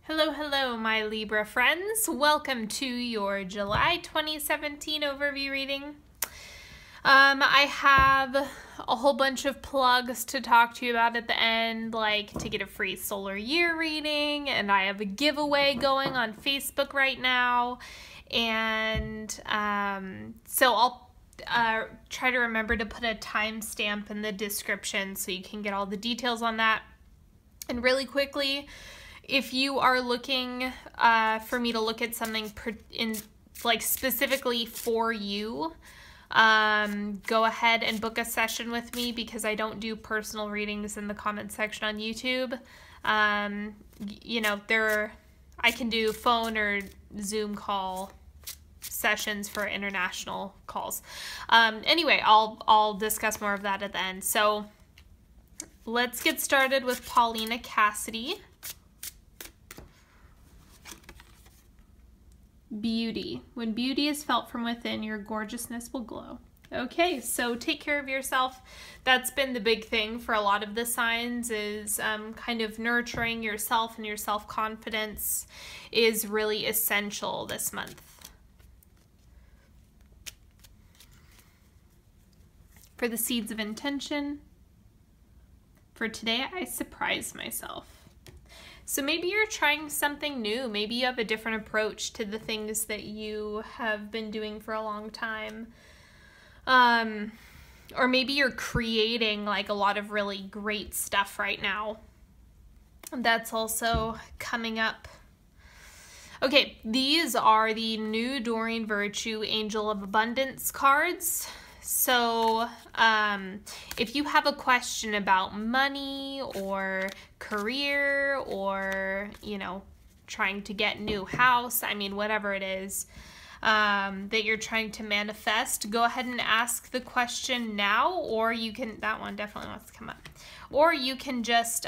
Hello, hello, my Libra friends. Welcome to your July 2017 overview reading. I have a whole bunch of plugs to talk to you about at the end, like to get a free solar year reading, and I have a giveaway going on Facebook right now, and so I'll try to remember to put a timestamp in the description so you can get all the details on that. And really quickly, if you are looking for me to look at something specifically for you, go ahead and book a session with me because I don't do personal readings in the comment section on YouTube. You know, I can do phone or Zoom call sessions for international calls. Anyway, I'll discuss more of that at the end. So let's get started with Paulina Cassidy. Beauty. When beauty is felt from within, your gorgeousness will glow. Okay, so take care of yourself. That's been the big thing for a lot of the signs, is kind of nurturing yourself, and your self-confidence is really essential this month. For the seeds of intention, for today, I surprised myself. So maybe you're trying something new. Maybe you have a different approach to the things that you have been doing for a long time. Or maybe you're creating like a lot of really great stuff right now. That's also coming up. Okay, these are the new Doreen Virtue Angel of Abundance cards. So if you have a question about money or career or, you know, trying to get a new house, I mean, whatever it is that you're trying to manifest, go ahead and ask the question now, or you can, that one definitely wants to come up, or you can just,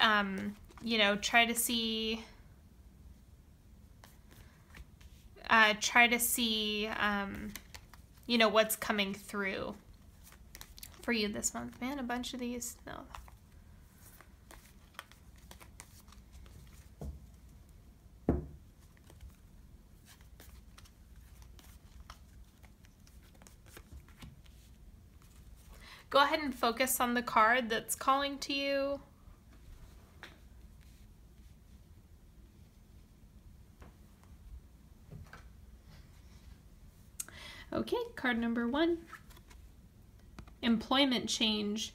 you know, try to see, you know, what's coming through for you this month. Man, a bunch of these. No. Go ahead and focus on the card that's calling to you. Okay, card number 1. Employment change.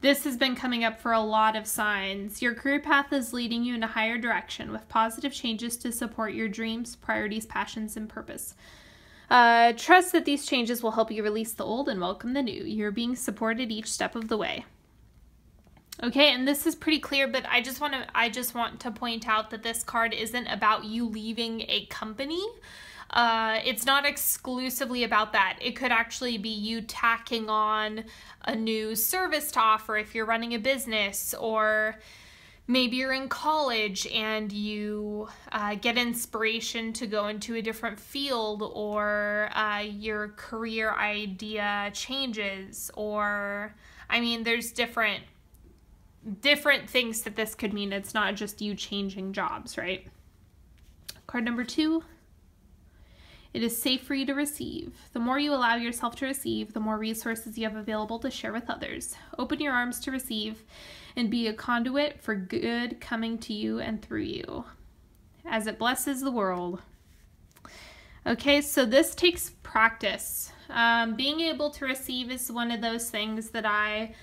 This has been coming up for a lot of signs. Your career path is leading you in a higher direction with positive changes to support your dreams, priorities, passions, and purpose. Trust that these changes will help you release the old and welcome the new. You're being supported each step of the way. Okay, and this is pretty clear, but I just want to point out that this card isn't about you leaving a company. It's not exclusively about that. It could actually be you tacking on a new service to offer if you're running a business, or maybe you're in college and you get inspiration to go into a different field, or your career idea changes, or, I mean, there's different things that this could mean. It's not just you changing jobs, right? Card number 2. It is safe for you to receive. The more you allow yourself to receive, the more resources you have available to share with others. Open your arms to receive and be a conduit for good coming to you and through you as it blesses the world. Okay, so this takes practice. Being able to receive is one of those things that I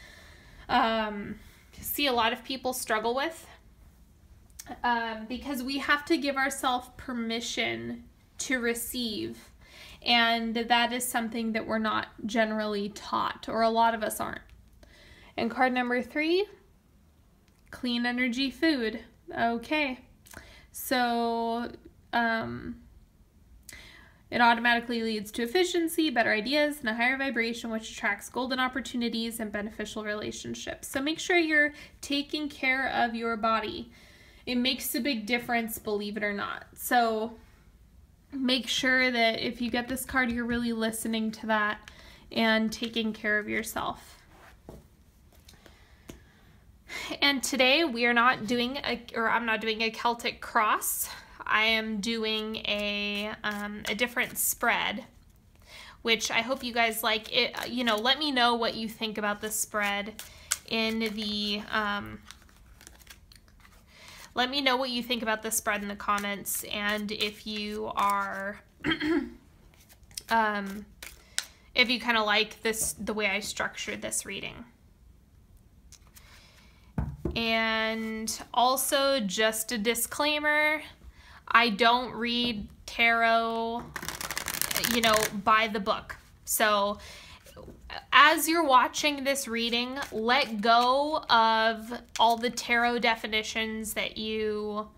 see a lot of people struggle with, because we have to give ourselves permission to receive, and that is something that we're not generally taught, or a lot of us aren't. And card number 3, clean energy food. Okay, so it automatically leads to efficiency, better ideas, and a higher vibration, which attracts golden opportunities and beneficial relationships. So make sure you're taking care of your body. It makes a big difference, believe it or not. So make sure that if you get this card, you're really listening to that and taking care of yourself. And today we are not doing I'm not doing a Celtic cross. I am doing a different spread, which I hope you guys like. It, you know, let me know what you think about this spread in the, let me know what you think about this spread in the comments, and if you are, if you kind of like this, the way I structured this reading. And also, just a disclaimer, I don't read tarot, you know, by the book. So as you're watching this reading, let go of all the tarot definitions that you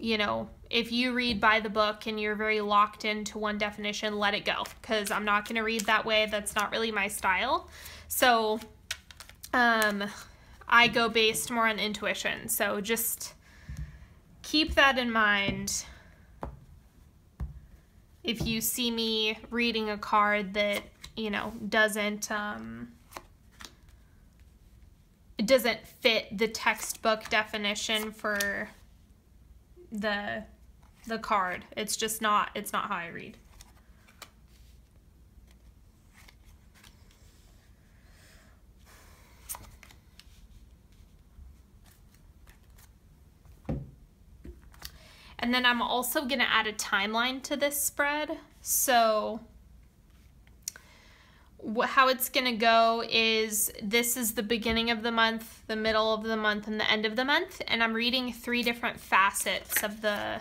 know, if you read by the book and you're very locked into one definition, let it go, because I'm not going to read that way. That's not really my style. So, I go based more on intuition. So just keep that in mind. If you see me reading a card that, you know, doesn't fit the textbook definition for the card, it's just not, it's not how I read. And then I'm also going to add a timeline to this spread. So how it's going to go is, this is the beginning of the month, the middle of the month, and the end of the month. And I'm reading 3 different facets of the,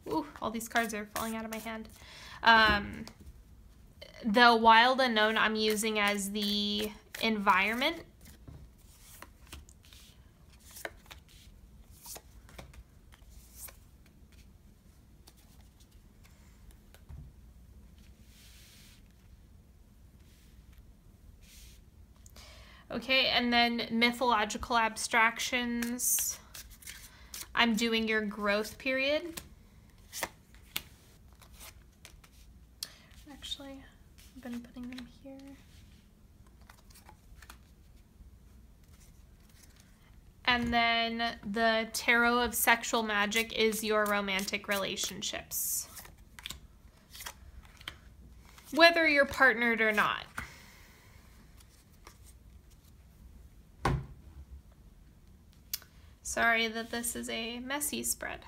ooh, all these cards are falling out of my hand. The wild unknown I'm using as the environment. Okay, and then mythological abstractions, I'm doing your growth period. Actually, I've been putting them here. And then the tarot of sexual magic is your romantic relationships, whether you're partnered or not. Sorry that this is a messy spread.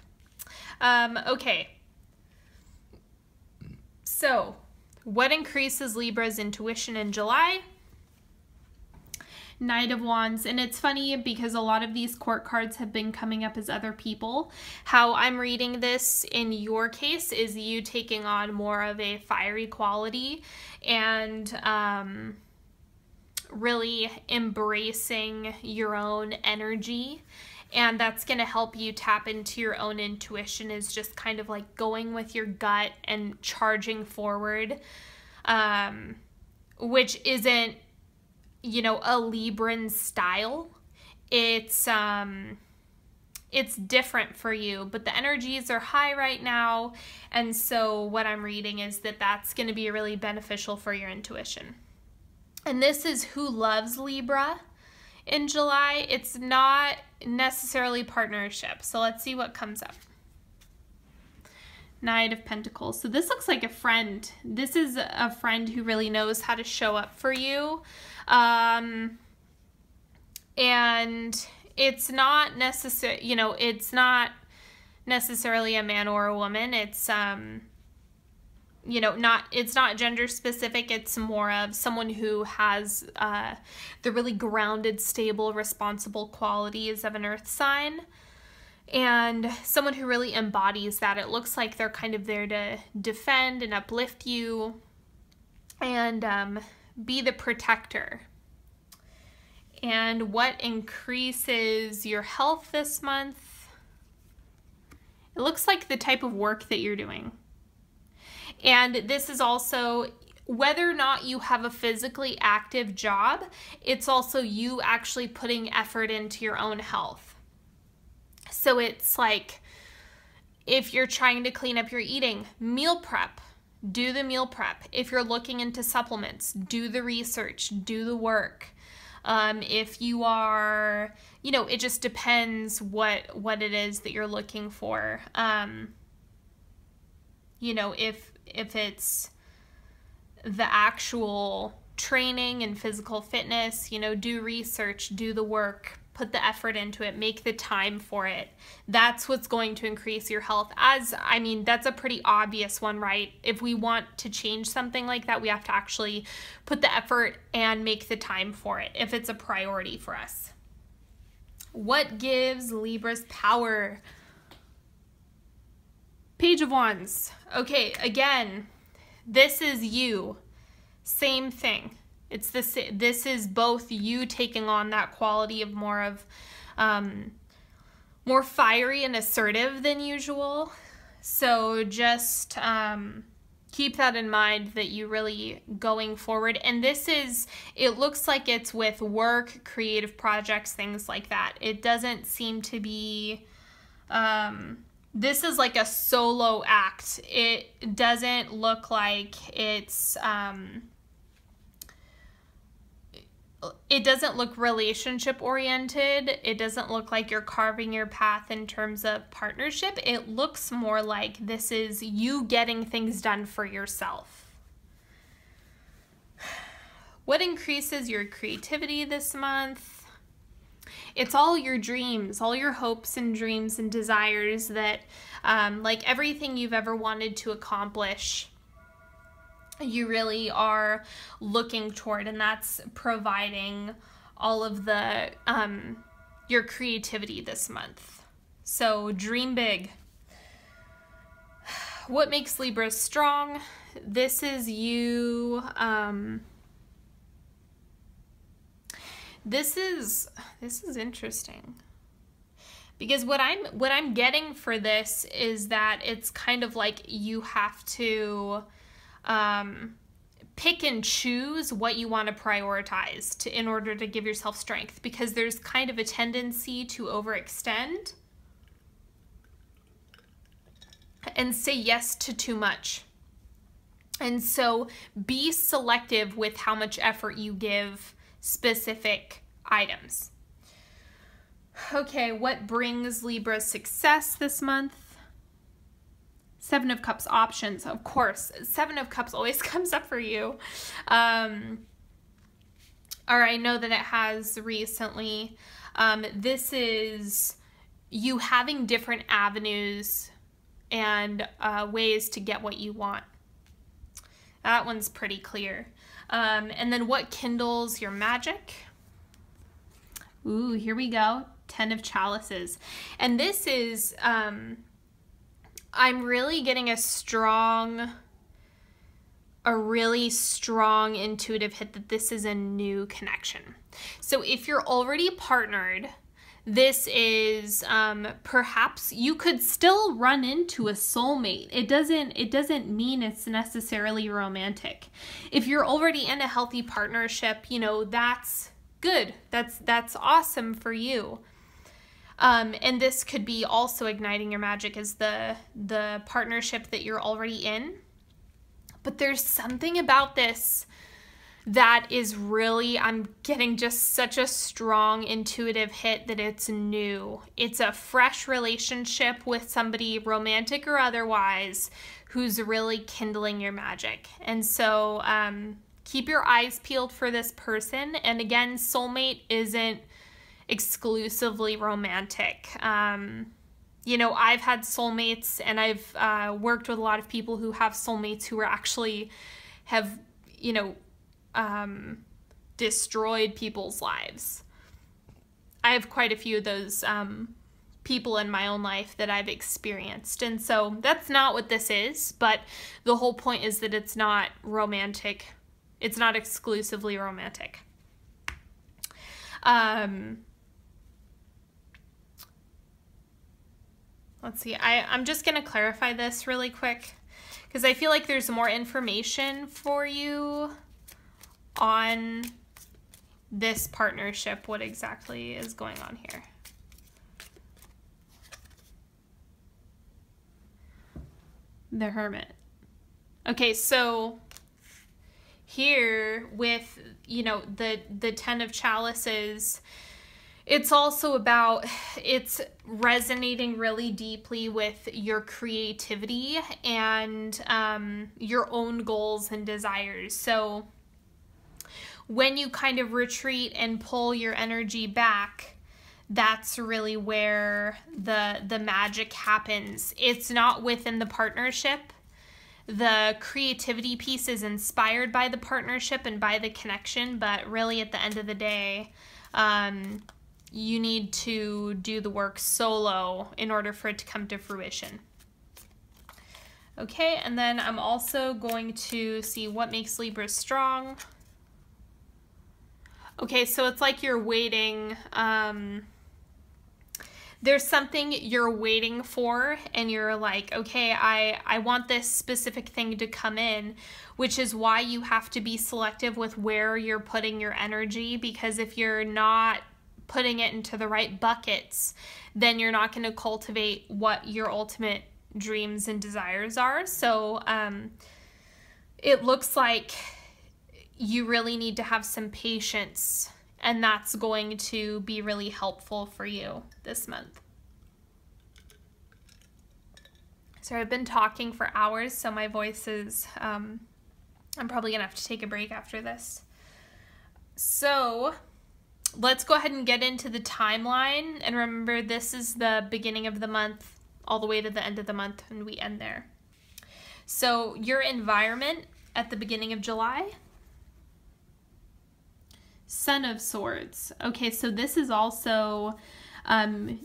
Okay. So, what increases Libra's intuition in July? Knight of Wands. And it's funny because a lot of these court cards have been coming up as other people. How I'm reading this in your case is you taking on more of a fiery quality and really embracing your own energy. And that's going to help you tap into your own intuition, is just kind of like going with your gut and charging forward, which isn't, you know, a Libran style. It's different for you, but the energies are high right now. And so what I'm reading is that that's going to be really beneficial for your intuition. And this is who loves Libra in July. It's not necessarily partnership. So let's see what comes up. Knight of Pentacles. So this looks like a friend. This is a friend who really knows how to show up for you. And it's not necessarily, you know, it's not necessarily a man or a woman. It's, you know, it's not gender specific. It's more of someone who has the really grounded, stable, responsible qualities of an earth sign, and someone who really embodies that. It looks like they're kind of there to defend and uplift you and be the protector. And what increases your health this month? It looks like the type of work that you're doing. And this is also, whether or not you have a physically active job, it's also you actually putting effort into your own health. So it's like, if you're trying to clean up your eating, meal prep, do the meal prep. If you're looking into supplements, do the research, do the work. If you are, you know, it just depends what it is that you're looking for. You know, if it's the actual training and physical fitness, you know, do research, do the work, put the effort into it, make the time for it. That's what's going to increase your health. I mean, that's a pretty obvious one, right? If we want to change something like that, we have to actually put the effort and make the time for it if it's a priority for us. What gives Libras power? Page of Wands. Okay, again, this is you. Same thing. It's this is both you taking on that quality of more fiery and assertive than usual. So just keep that in mind, that you really going forward. And this is, it looks like it's with work, creative projects, things like that. It doesn't seem to be, this is like a solo act. It doesn't look like it's, it doesn't look relationship oriented. It doesn't look like you're carving your path in terms of partnership. It looks more like this is you getting things done for yourself. What increases your creativity this month? It's all your dreams, all your hopes and dreams and desires that, like everything you've ever wanted to accomplish, you really are looking toward, and that's providing all of the your creativity this month. So dream big. What makes Libra strong? This is you. This is interesting, because what I'm getting for this is that it's kind of like you have to pick and choose what you want to prioritize in order to give yourself strength, because there's kind of a tendency to overextend and say yes to too much. And so be selective with how much effort you give specific items. Okay, what brings Libra success this month? Seven of Cups options, of course. Seven of Cups always comes up for you. Or I know that it has recently. This is you having different avenues and ways to get what you want. That one's pretty clear. And then what kindles your magic? Ooh, here we go. 10 of Chalices. And this is... I'm really getting a really strong intuitive hit that this is a new connection. So if you're already partnered, this is perhaps you could still run into a soulmate. It doesn't mean it's necessarily romantic. If you're already in a healthy partnership, you know, that's good. That's awesome for you. And this could be also igniting your magic as the partnership that you're already in. But there's something about this that is really, I'm getting just such a strong intuitive hit that it's new. It's a fresh relationship with somebody, romantic or otherwise, who's really kindling your magic. And so keep your eyes peeled for this person. And again, soulmate isn't exclusively romantic. You know, I've had soulmates, and I've worked with a lot of people who have soulmates who are actually have, you know, destroyed people's lives. I have quite a few of those people in my own life that I've experienced. And so that's not what this is, but the whole point is that it's not romantic. It's not exclusively romantic. Let's see, I'm just going to clarify this really quick because I feel like there's more information for you on this partnership, what exactly is going on here. The Hermit. Okay, so here with, you know, the 10 of Chalices, it's also about, it's resonating really deeply with your creativity and your own goals and desires. So when you kind of retreat and pull your energy back, that's really where the magic happens. It's not within the partnership. The creativity piece is inspired by the partnership and by the connection, but really at the end of the day, you need to do the work solo in order for it to come to fruition. Okay, and then I'm also going to see what makes Libra strong. Okay, so it's like you're waiting. There's something you're waiting for, and you're like, okay, I want this specific thing to come in, which is why you have to be selective with where you're putting your energy, because if you're not putting it into the right buckets, then you're not going to cultivate what your ultimate dreams and desires are. So it looks like you really need to have some patience, and that's going to be really helpful for you this month. So I've been talking for hours, so my voice is, I'm probably gonna have to take a break after this. So let's go ahead and get into the timeline. And remember, this is the beginning of the month all the way to the end of the month, and we end there. So your environment at the beginning of July. Son of Swords. Okay, so this is also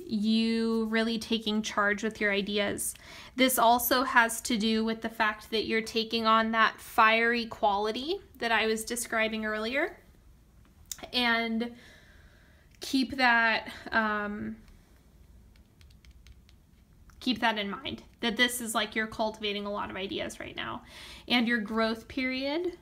you really taking charge with your ideas. This also has to do with the fact that you're taking on that fiery quality that I was describing earlier. And keep that in mind, that this is like you're cultivating a lot of ideas right now. And your growth period,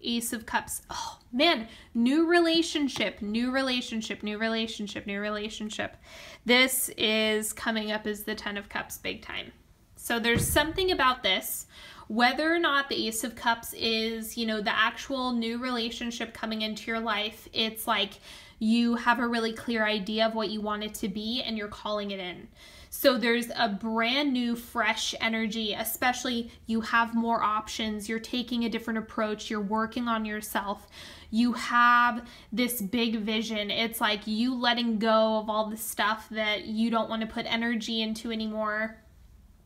Ace of Cups. Oh man, new relationship, new relationship, new relationship, new relationship. This is coming up as the 10 of Cups big time. So there's something about this, whether or not the Ace of Cups is, you know, the actual new relationship coming into your life. It's like you have a really clear idea of what you want it to be and you're calling it in. So there's a brand new, fresh energy, especially you have more options, you're taking a different approach, you're working on yourself, you have this big vision. It's like you letting go of all the stuff that you don't want to put energy into anymore.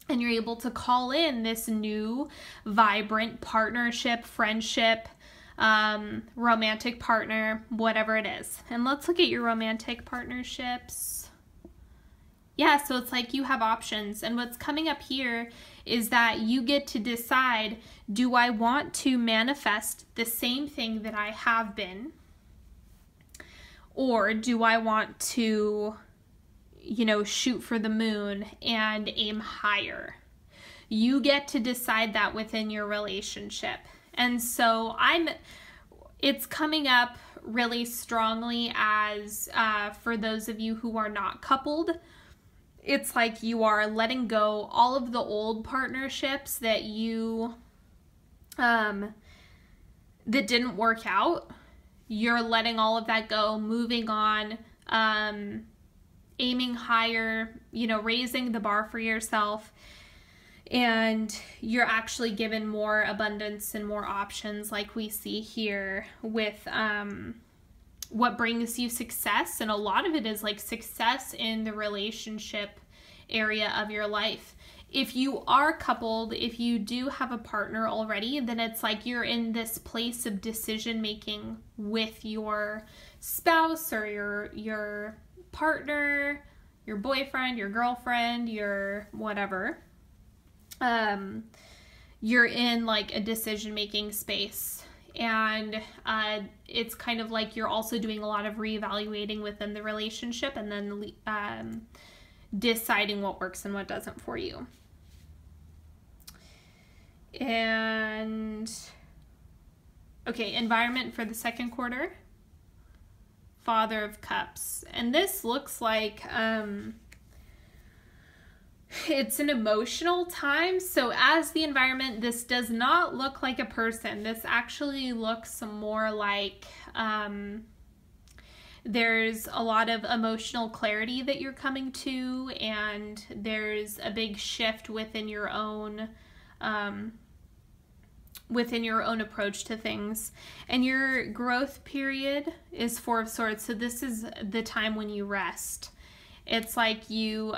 And you're able to call in this new, vibrant partnership, friendship, romantic partner, whatever it is. And let's look at your romantic partnerships. Yeah, so it's like you have options. And what's coming up here is that you get to decide, do I want to manifest the same thing that I have been? Or do I want to, you know, shoot for the moon and aim higher? You get to decide that within your relationship. And so it's coming up really strongly as for those of you who are not coupled. It's like you are letting go all of the old partnerships that you that didn't work out. You're letting all of that go, moving on, aiming higher, you know, raising the bar for yourself. And you're actually given more abundance and more options, like we see here with what brings you success. And a lot of it is like success in the relationship area of your life. If you are coupled, if you do have a partner already, then it's like you're in this place of decision making with your spouse or your partner, your boyfriend, your girlfriend, your whatever. You're in like a decision making space. And it's kind of like you're also doing a lot of reevaluating within the relationship and then deciding what works and what doesn't for you. And okay, environment for the second quarter, Father of Cups. And this looks like It's an emotional time. So as the environment, this does not look like a person. This actually looks more like there's a lot of emotional clarity that you're coming to, and there's a big shift within your own approach to things. And your growth period is Four of Swords. So this is the time when you rest. It's like you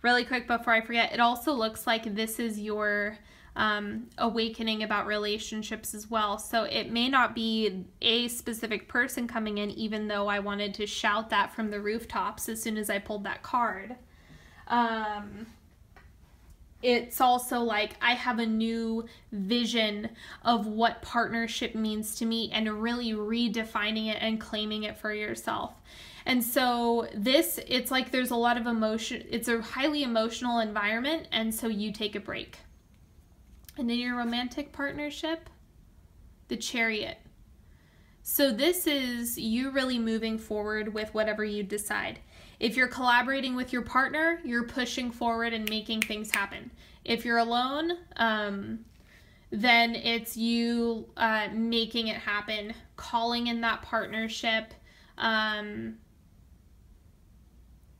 really quick before I forget, it also looks like this is your awakening about relationships as well. So it may not be a specific person coming in, even though I wanted to shout that from the rooftops as soon as I pulled that card. It's also like I have a new vision of what partnership means to me, and really redefining it and claiming it for yourself. And so this, it's like there's a lot of emotion. It's a highly emotional environment, and so you take a break. And in your romantic partnership, the Chariot. So this is you really moving forward with whatever you decide. If you're collaborating with your partner, you're pushing forward and making things happen. If you're alone, then it's you making it happen, calling in that partnership,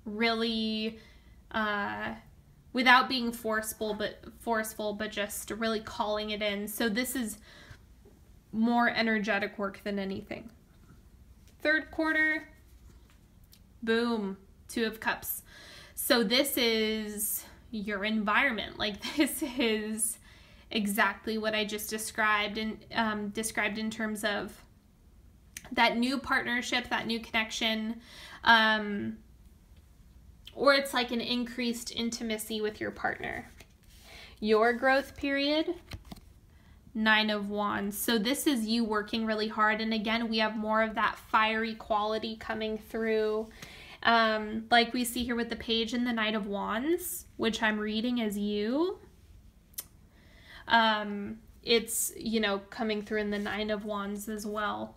really without being forceful, but just really calling it in. So this is more energetic work than anything. Third quarter, boom, Two of Cups. So this is your environment. Like, this is exactly what I just described, and described in terms of that new partnership, that new connection, or it's like an increased intimacy with your partner. Your growth period, Nine of Wands. So this is you working really hard, and again, we have more of that fiery quality coming through. Like we see here with the Page and the Knight of Wands, which I'm reading as you. It's, you know, coming through in the Nine of Wands as well.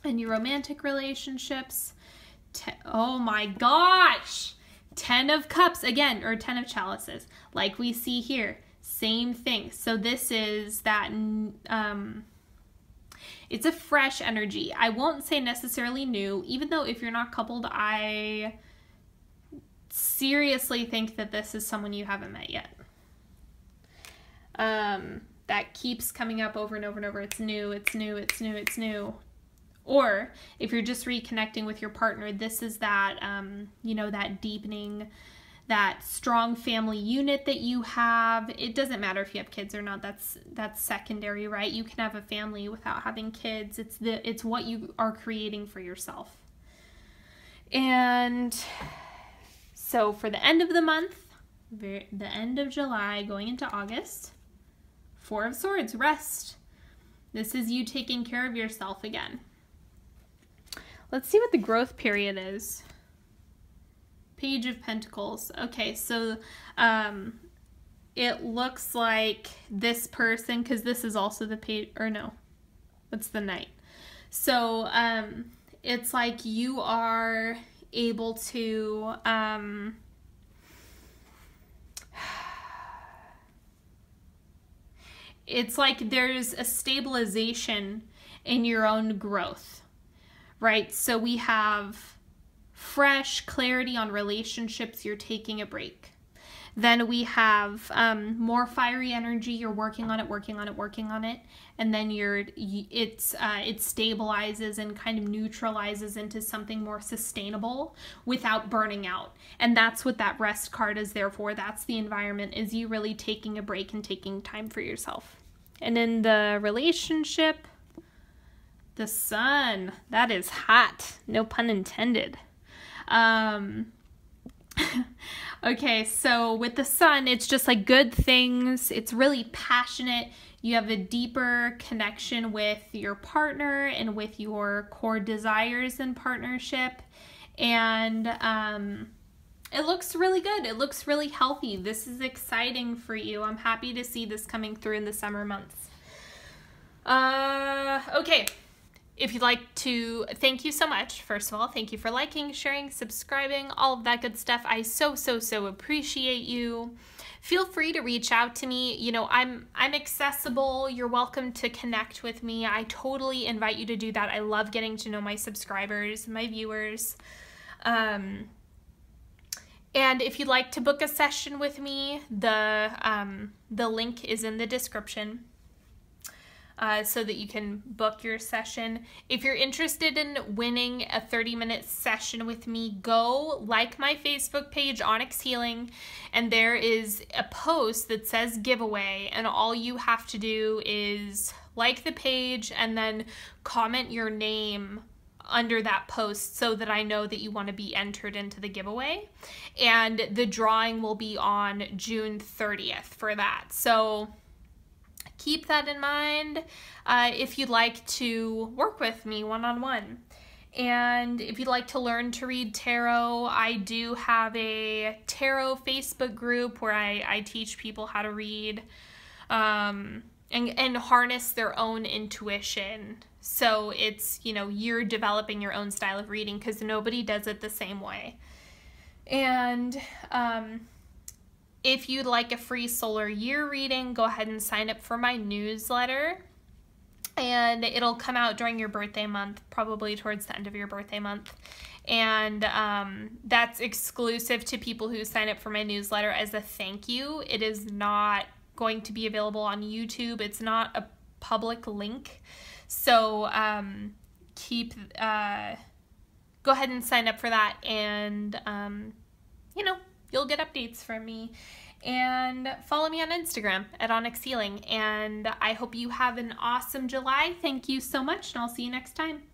And your romantic relationships, oh my gosh, 10 of Cups again, or 10 of Chalices, like we see here, same thing. So this is that, it's a fresh energy. I won't say necessarily new, even though if you're not coupled, I seriously think that this is someone you haven't met yet. That keeps coming up over and over and over. It's new, it's new, it's new, it's new. Or if you're just reconnecting with your partner, this is that, you know, that deepening, that strong family unit that you have. It doesn't matter if you have kids or not. That's secondary, right? You can have a family without having kids. It's what you are creating for yourself. And so for the end of the month, the end of July, going into August, Four of Swords, rest. This is you taking care of yourself again. Let's see what the growth period is. Page of Pentacles. Okay, so it looks like this person, because this is also the page, or no, it's the Knight. So it's like you are able to it's like there's a stabilization in your own growth, right? So we have fresh clarity on relationships, you're taking a break. Then we have more fiery energy, you're working on it, working on it, working on it. And then it stabilizes and kind of neutralizes into something more sustainable without burning out. And that's what that rest card is there for. That's the environment, is you really taking a break and taking time for yourself. And in the relationship, the Sun, that is hot, no pun intended. Okay, so with the Sun, it's just like good things. It's really passionate. You have a deeper connection with your partner and with your core desires in partnership. And it looks really good. It looks really healthy. This is exciting for you. I'm happy to see this coming through in the summer months. Okay, if you'd like to, thank you so much. First of all, thank you for liking, sharing, subscribing, all of that good stuff. I so appreciate you. Feel free to reach out to me. You know, I'm accessible. You're welcome to connect with me. I totally invite you to do that. I love getting to know my subscribers, my viewers. And if you'd like to book a session with me, the link is in the description. So that you can book your session. If you're interested in winning a 30-minute session with me, go like my Facebook page, Onyx Healing, and there is a post that says giveaway, and all you have to do is like the page and then comment your name under that post so that I know that you want to be entered into the giveaway. And the drawing will be on June 30th for that. So keep that in mind if you'd like to work with me one-on-one. And if you'd like to learn to read tarot, I do have a tarot Facebook group where I teach people how to read and harness their own intuition. So it's, you know, you're developing your own style of reading because nobody does it the same way. And if you'd like a free solar year reading, go ahead and sign up for my newsletter. And it'll come out during your birthday month, probably towards the end of your birthday month. And that's exclusive to people who sign up for my newsletter as a thank you. It is not going to be available on YouTube. It's not a public link. So go ahead and sign up for that, and you know, you'll get updates from me. And follow me on Instagram at Onyx Healing. And I hope you have an awesome July. Thank you so much, and I'll see you next time.